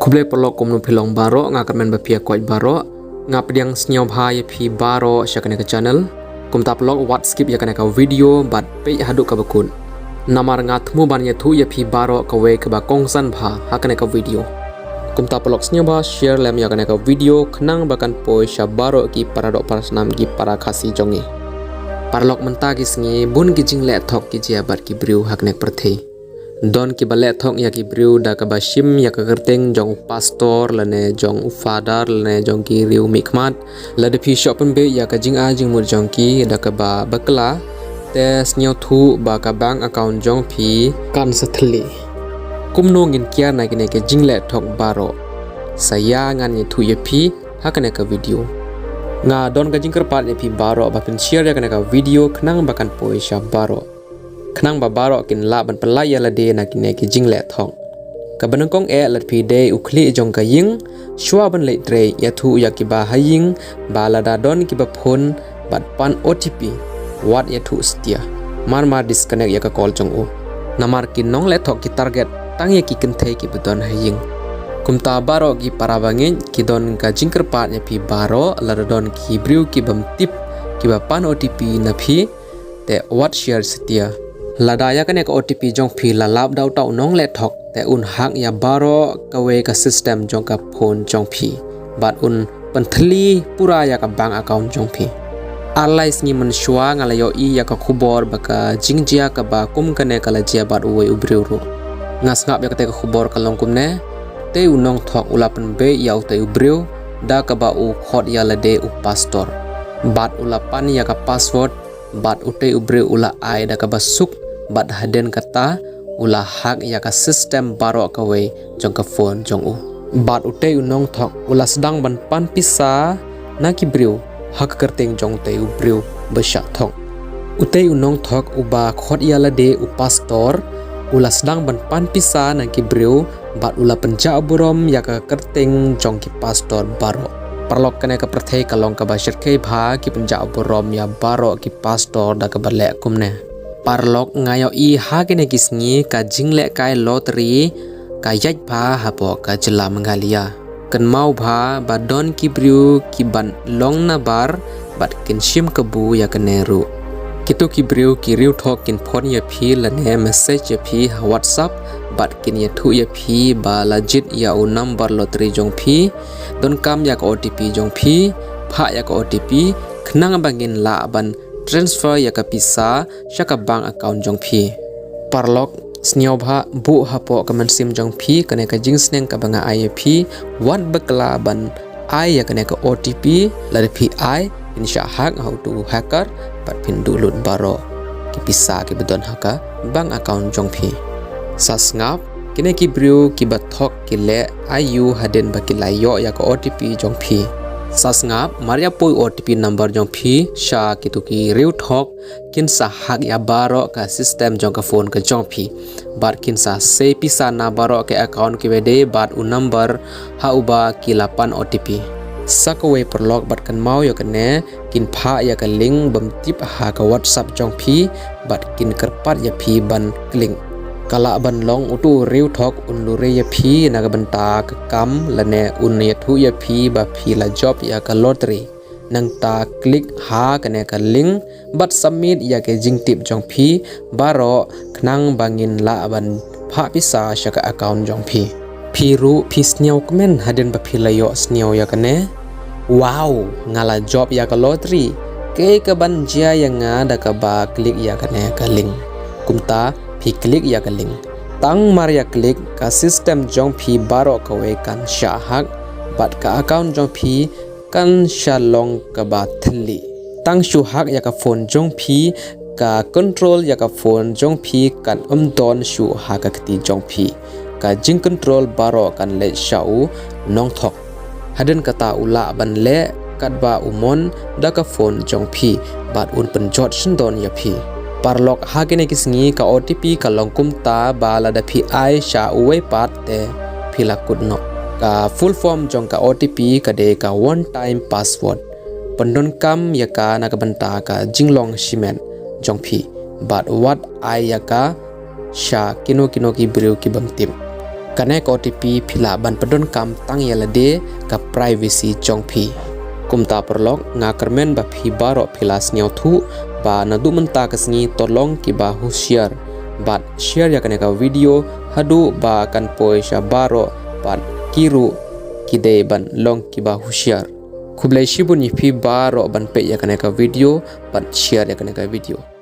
kuble perlo komno pilong baro nga kamen bapia koi baro nga pediang snyau bhai phi baro syakane ke channel kum ta pelok wat skip ya kana ka video bat pe hadu ka bakun namar nga thmu ban ye thu ya phi baro ka we ka ba kongsan bha hakane ka video kum ta pelok snyau bha share lem ya kana ka video khnang bakan poi sha baro ki paradok parasnam gi para khasi jongi parlok menta ki sngi bun ki jingle thok ki jia bat ki briu hakne perthei don ki bale thok ya ki briu da ka ba shim ya ka kerteng jong pastor lane jong father lane jong ki riu mikmat la de phi shop pen be ya ka jing a jing mur jong ki da ka ba bakla te snyau thu ba ka bank account jong phi kan sathli kumno ngin kya na ki ne ke jingle thok baro saya ngan ni thu ye phi hakane ka video nga don ka jing kerpat ye phi baro ba pen share ya kana ka video khnang bakan poi sha baro khnang ba baro kin la ban pelai ya la de na kin ne ki jingle thong ka banang kong e lat phi de ukhli jong ka ying shwa ban le tre ya thu ya ki ba haying ba la da don ki ba phone bat pan otp what ya thu stia mar disconnect ya ka call jong o namar kin nong le thok ki target tang ya ki kin thei ki budon haying kumta baro ki parabangin ki don ka jingker pat ya phi baro la da don ki briu ki bam tip ki ba pan otp na phi te what share stia lada ya kane ka otp jong phi la lap dau tau nong le thok te un hak ya baro ka we ka system jong ka phone jong phi bat un panthli pura ya ka bank account jong phi alai sngi man shwa ngala yo I ya ka khubor ba ka jingjia ka ba kum kane kala jia bat we ubriu ru ngas ngap ya ka te ka khubor ka long kum ne te unong thok ulapan be ya te ubriu da ka ba u khot ya la de u pastor bat ulapan ya ka password bat ute ubriu ula ai da ka ba suk bat haden kata ula hak ya ka system baro ka we jong ka phone jong u bat ute unong thok ula sedang ban pan pisa na ki briu hak kerteng jong te ubriu besha thok ute unong thok uba khot ya la de u pastor ula sedang ban pan pisa na ki briu bat ula penja burom ya ka kerteng jong ki pastor baro parlok kane ka prathei kalong ka ba shirkei bha ki penja burom ya baro ki pastor da ka bale kumne parlok ngayo I ha kene kisngi ka jingle kai lottery ka yaj bha hapo ka jela mengalia kan mau bha badon ki briu ki ban long na bar bat kin shim ka bu ya kaneru kitu ki briu ki riu thok kin phone ya phi la ne message ya phi whatsapp bat kin ya thu ya phi ba legit ya u number lottery jong phi don kam ya ka otp jong phi pha ya ka otp khnang bangin la ban transfer ya ka pisa shaka bank account jong phi parlok snyau bha bu hapo kaman sim jong phi kane ka jing sneng ka banga ip wat bakla ban ai ya kane ka otp la de phi ai insha hak how to hacker pat pin dulut baro ki pisa ki bedon haka bank account jong phi sasngap kine ki briu ki bathok ki le ayu haden ba ki layo ya ka otp jong phi sasngap maria poi otp number jong phi sha ki tu ki riu thok kin sa hak ya baro ka system jong ka phone ka jong phi bar kin sa se pisa na baro ke account ki bede bat u number ha uba ki lapan otp sakwe perlok bat kan mau ya kane kin pha ya ka link bam tip ha ka whatsapp jong phi bat kin kerpat ya phi ban link kala ban long utu riu thok un lure ya phi na ka banta ka kam lane un ya thu ya phi ba phi la job ya ka lottery nang ta click ha kane ka link bat submit ya ke jing tip jong phi baro khnang bangin la ban pha pisa shaka account jong phi phi ru phi snyau kmen haden ba phi layo snyau ya kane wow ngala job ya ka lottery ke ka ban jia ya nga da ka ba click ya kane ka link kumta phi click ya ka link tang maria click ka system jong phi baro ka we kan sha hak bat ka account jong phi kan sha long ka ba thli tang shu hak ya ka phone jong phi ka control ya ka phone jong phi kan don shu ha ka khti jong phi ka jing control baro kan le shau nong thok haden kata ula ban le kat ba umon da ka phone jong phi bat un pen jot shin don ya phi parlok hakene kisngi ka otp ka longkum ta bala da phi ai sha uwe pat te phila kudno ka full form jong ka otp ka de ka one time password pandon kam ya ka na ka banta ka jinglong shimen jong phi but what ai ya ka sha kino ki briu ki bam tim Connect OTP pila ban pedon kam tang yalade ka privacy jongphi. Kumta perlok ngakermen ba phi baro pila sniau thu ba nadu menta kasngi tolong ki ba husiar. Bat share ya ka video hadu ba kan poi sha baro bat kiru kide ban long ki ba husiar. Kublai shibun yi phi baro ban pe ya ka video bat share ya ka video.